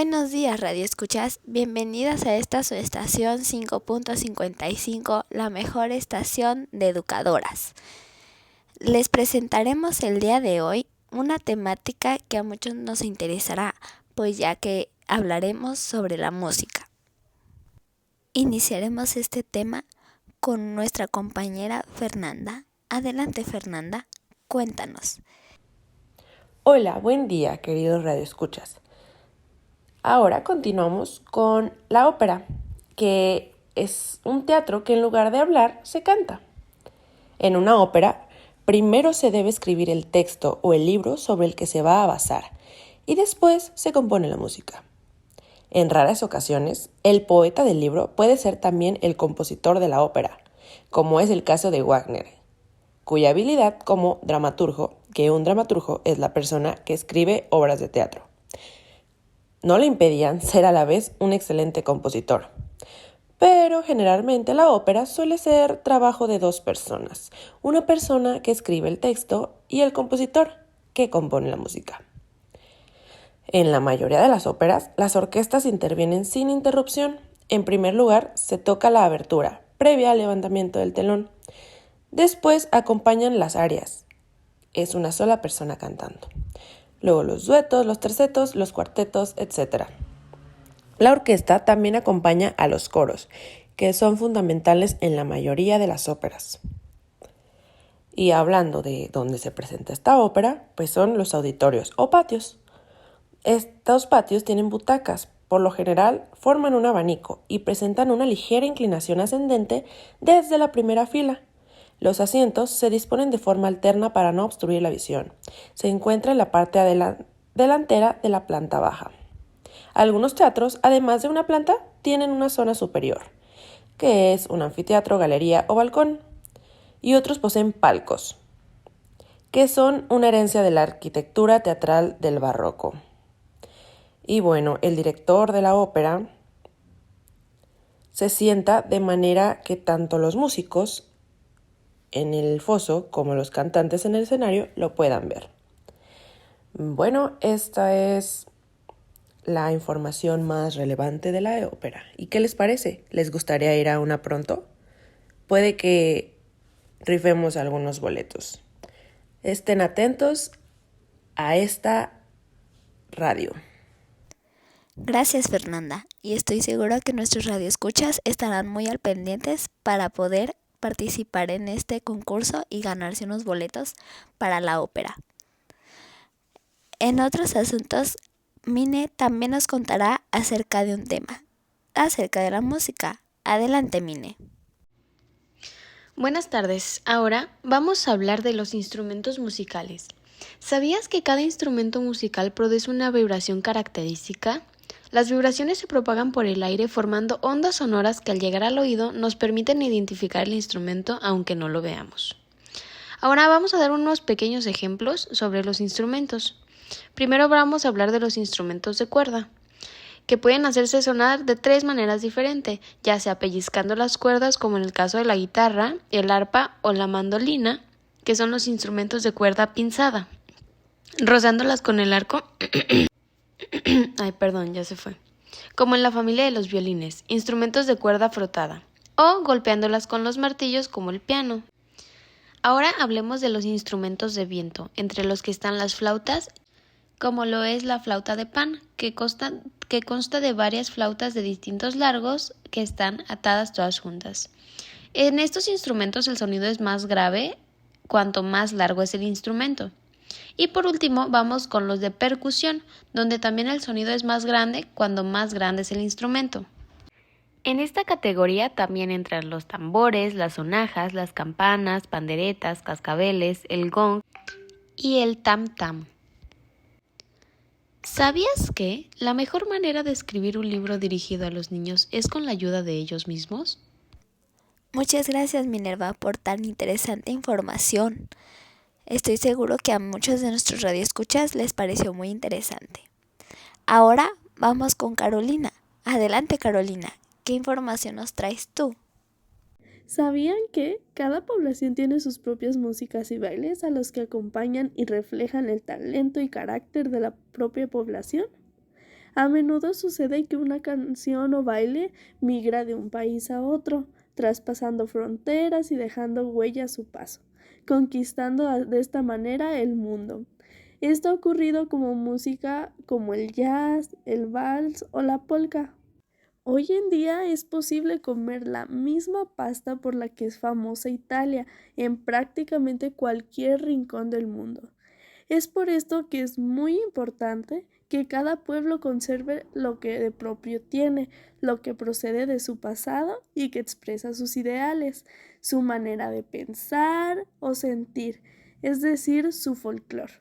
Buenos días, Radio Escuchas. Bienvenidas a esta su estación 5.55, la mejor estación de educadoras. Les presentaremos el día de hoy una temática que a muchos nos interesará, pues ya que hablaremos sobre la música. Iniciaremos este tema con nuestra compañera Fernanda. Adelante, Fernanda, cuéntanos. Hola, buen día, queridos radioescuchas. Ahora continuamos con la ópera, que es un teatro que en lugar de hablar se canta. En una ópera, primero se debe escribir el texto o el libro sobre el que se va a basar y después se compone la música. En raras ocasiones, el poeta del libro puede ser también el compositor de la ópera, como es el caso de Wagner, cuya habilidad como dramaturgo, que un dramaturgo es la persona que escribe obras de teatro, no le impedían ser a la vez un excelente compositor. Pero generalmente la ópera suele ser trabajo de dos personas, una persona que escribe el texto y el compositor que compone la música. En la mayoría de las óperas, las orquestas intervienen sin interrupción. En primer lugar, se toca la abertura, previa al levantamiento del telón. Después acompañan las arias. Es una sola persona cantando. Luego los duetos, los tercetos, los cuartetos, etc. La orquesta también acompaña a los coros, que son fundamentales en la mayoría de las óperas. Y hablando de dónde se presenta esta ópera, pues son los auditorios o patios. Estos patios tienen butacas, por lo general forman un abanico y presentan una ligera inclinación ascendente desde la primera fila. Los asientos se disponen de forma alterna para no obstruir la visión. Se encuentra en la parte delantera de la planta baja. Algunos teatros, además de una planta, tienen una zona superior, que es un anfiteatro, galería o balcón, y otros poseen palcos, que son una herencia de la arquitectura teatral del barroco. Y bueno, el director de la ópera se sienta de manera que tanto los músicos en el foso como los cantantes en el escenario lo puedan ver. Bueno, esta es la información más relevante de la ópera. ¿Y qué les parece? ¿Les gustaría ir a una pronto? Puede que rifemos algunos boletos. Estén atentos a esta radio. Gracias, Fernanda, y estoy segura que nuestros radioescuchas estarán muy al pendientes para poder participar en este concurso y ganarse unos boletos para la ópera. En otros asuntos, Mine también nos contará acerca de un tema, acerca de la música. Adelante, Mine. Buenas tardes. Ahora vamos a hablar de los instrumentos musicales. ¿Sabías que cada instrumento musical produce una vibración característica? Las vibraciones se propagan por el aire formando ondas sonoras que al llegar al oído nos permiten identificar el instrumento aunque no lo veamos. Ahora vamos a dar unos pequeños ejemplos sobre los instrumentos. Primero vamos a hablar de los instrumentos de cuerda, que pueden hacerse sonar de tres maneras diferentes, ya sea pellizcando las cuerdas como en el caso de la guitarra, el arpa o la mandolina, que son los instrumentos de cuerda pinzada, rozándolas con el arco como en la familia de los violines, instrumentos de cuerda frotada, o golpeándolas con los martillos como el piano. Ahora hablemos de los instrumentos de viento, entre los que están las flautas, como lo es la flauta de pan, que consta de varias flautas de distintos largos que están atadas todas juntas. En estos instrumentos el sonido es más grave cuanto más largo es el instrumento. Y por último vamos con los de percusión, donde también el sonido es más grande cuando más grande es el instrumento. En esta categoría también entran los tambores, las sonajas, las campanas, panderetas, cascabeles, el gong y el tam-tam. ¿Sabías que la mejor manera de escribir un libro dirigido a los niños es con la ayuda de ellos mismos? Muchas gracias, Minerva, por tan interesante información. Estoy seguro que a muchos de nuestros radioescuchas les pareció muy interesante. Ahora vamos con Carolina. Adelante, Carolina. ¿Qué información nos traes tú? ¿Sabían que cada población tiene sus propias músicas y bailes a los que acompañan y reflejan el talento y carácter de la propia población? A menudo sucede que una canción o baile migra de un país a otro, traspasando fronteras y dejando huella a su paso, conquistando de esta manera el mundo. Esto ha ocurrido como música como el jazz, el vals o la polka. Hoy en día es posible comer la misma pasta por la que es famosa Italia en prácticamente cualquier rincón del mundo. Es por esto que es muy importante que cada pueblo conserve lo que de propio tiene, lo que procede de su pasado y que expresa sus ideales, su manera de pensar o sentir, es decir, su folclore.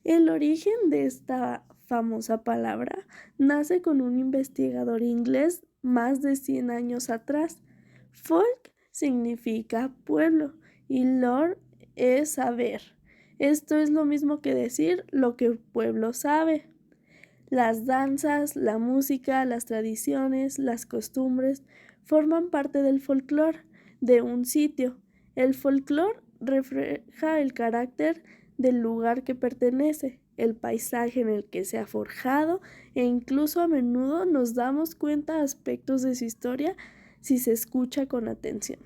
El origen de esta famosa palabra nace con un investigador inglés más de 100 años atrás. Folk significa pueblo y lore es saber. Esto es lo mismo que decir lo que el pueblo sabe. Las danzas, la música, las tradiciones, las costumbres forman parte del folclore de un sitio. El folclore refleja el carácter del lugar que pertenece, el paisaje en el que se ha forjado e incluso a menudo nos damos cuenta de aspectos de su historia si se escucha con atención.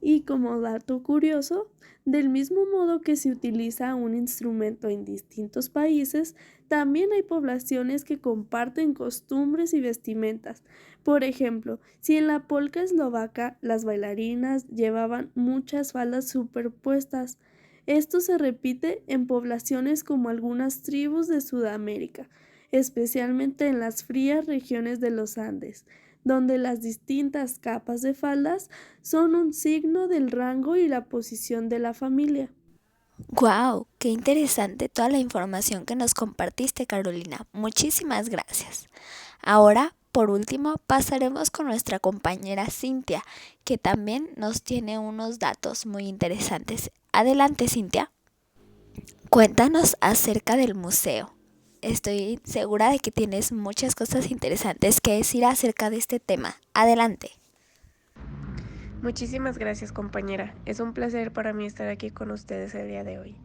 Y como dato curioso, del mismo modo que se utiliza un instrumento en distintos países, también hay poblaciones que comparten costumbres y vestimentas. Por ejemplo, si en la polca eslovaca las bailarinas llevaban muchas faldas superpuestas, esto se repite en poblaciones como algunas tribus de Sudamérica, especialmente en las frías regiones de los Andes, donde las distintas capas de faldas son un signo del rango y la posición de la familia. ¡Guau! ¡Qué interesante toda la información que nos compartiste, Carolina! Muchísimas gracias. Ahora, por último, pasaremos con nuestra compañera Cintia, que también nos tiene unos datos muy interesantes. Adelante, Cintia. Cuéntanos acerca del museo. Estoy segura de que tienes muchas cosas interesantes que decir acerca de este tema. Adelante. Muchísimas gracias, compañera. Es un placer para mí estar aquí con ustedes el día de hoy.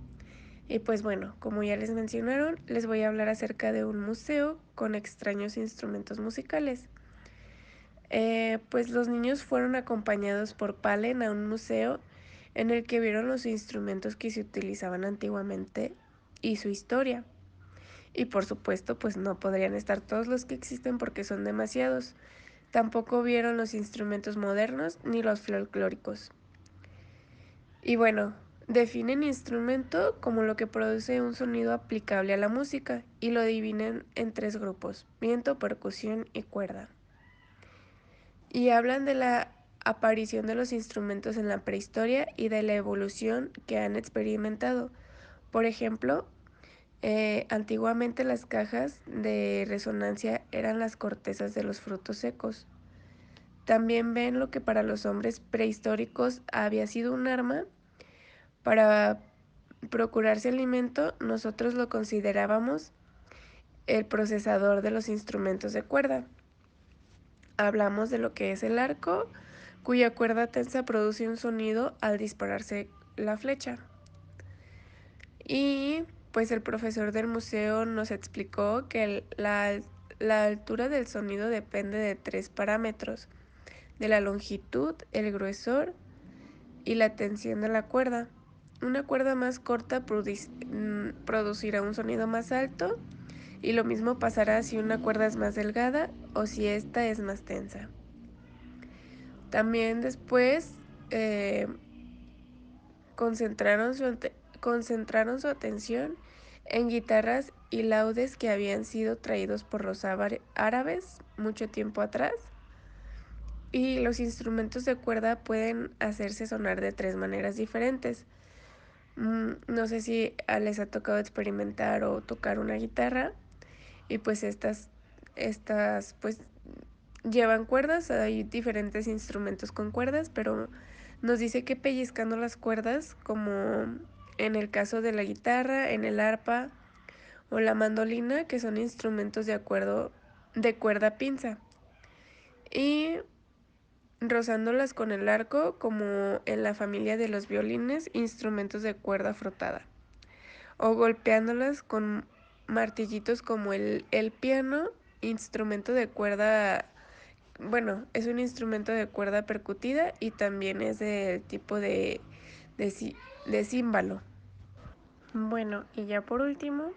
Y pues bueno, como ya les mencionaron, les voy a hablar acerca de un museo con extraños instrumentos musicales. Pues los niños fueron acompañados por Palen a un museo en el que vieron los instrumentos que se utilizaban antiguamente y su historia. Y por supuesto, pues no podrían estar todos los que existen porque son demasiados. Tampoco vieron los instrumentos modernos ni los folclóricos. Y bueno, definen instrumento como lo que produce un sonido aplicable a la música y lo dividen en tres grupos: viento, percusión y cuerda. Y hablan de la aparición de los instrumentos en la prehistoria y de la evolución que han experimentado. Por ejemplo, antiguamente las cajas de resonancia eran las cortezas de los frutos secos. También ven lo que para los hombres prehistóricos había sido un arma para procurarse alimento. Nosotros lo considerábamos el procesador de los instrumentos de cuerda. Hablamos de lo que es el arco, cuya cuerda tensa produce un sonido al dispararse la flecha. Y pues el profesor del museo nos explicó que la altura del sonido depende de 3 parámetros: de la longitud, el gruesor y la tensión de la cuerda. Una cuerda más corta producirá un sonido más alto, y lo mismo pasará si una cuerda es más delgada o si esta es más tensa. También después concentraron su atención en guitarras y laudes que habían sido traídos por los árabes mucho tiempo atrás. Y los instrumentos de cuerda pueden hacerse sonar de 3 maneras diferentes. No sé si les ha tocado experimentar o tocar una guitarra, y pues estas pues llevan cuerdas. Hay diferentes instrumentos con cuerdas, pero nos dice que pellizcando las cuerdas, como en el caso de la guitarra, en el arpa o la mandolina, que son instrumentos de cuerda pinza, y rozándolas con el arco, como en la familia de los violines, instrumentos de cuerda frotada, o golpeándolas con martillitos como el piano, instrumento de cuerda, bueno, es un instrumento de cuerda percutida y también es del tipo de címbalo. Bueno, y ya por último,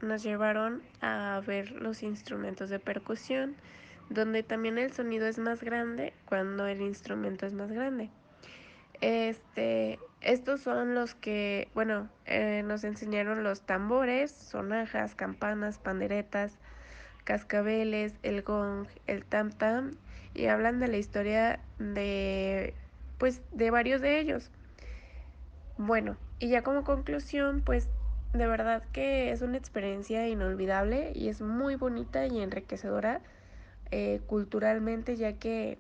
nos llevaron a ver los instrumentos de percusión, donde también el sonido es más grande cuando el instrumento es más grande. Estos son los que, bueno, nos enseñaron los tambores, sonajas, campanas, panderetas, cascabeles, el gong, el tam tam, y hablan de la historia de varios de ellos. Bueno, y ya como conclusión, pues de verdad que es una experiencia inolvidable y es muy bonita y enriquecedora culturalmente, ya que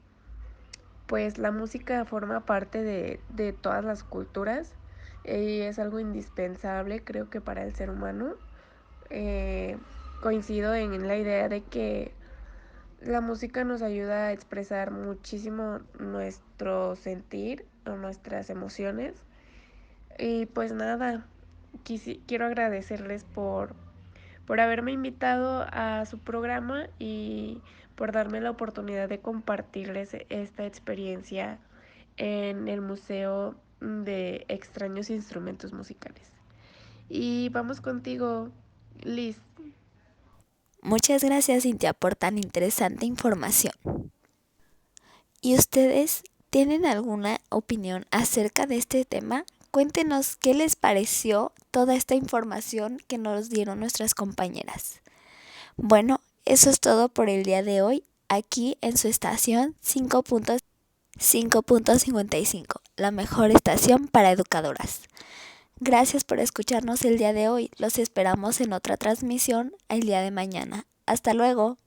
pues la música forma parte de todas las culturas y es algo indispensable, creo que para el ser humano. Eh, Coincido en la idea de que la música nos ayuda a expresar muchísimo nuestro sentir o nuestras emociones. Y pues nada, quiero agradecerles por haberme invitado a su programa y por darme la oportunidad de compartirles esta experiencia en el Museo de Extraños Instrumentos Musicales. Y vamos contigo, Liz. Muchas gracias, Cintia, por tan interesante información. ¿Y ustedes tienen alguna opinión acerca de este tema? Cuéntenos qué les pareció toda esta información que nos dieron nuestras compañeras. Bueno, eso es todo por el día de hoy, aquí en su estación 5.55, la mejor estación para educadoras. Gracias por escucharnos el día de hoy. Los esperamos en otra transmisión el día de mañana. Hasta luego.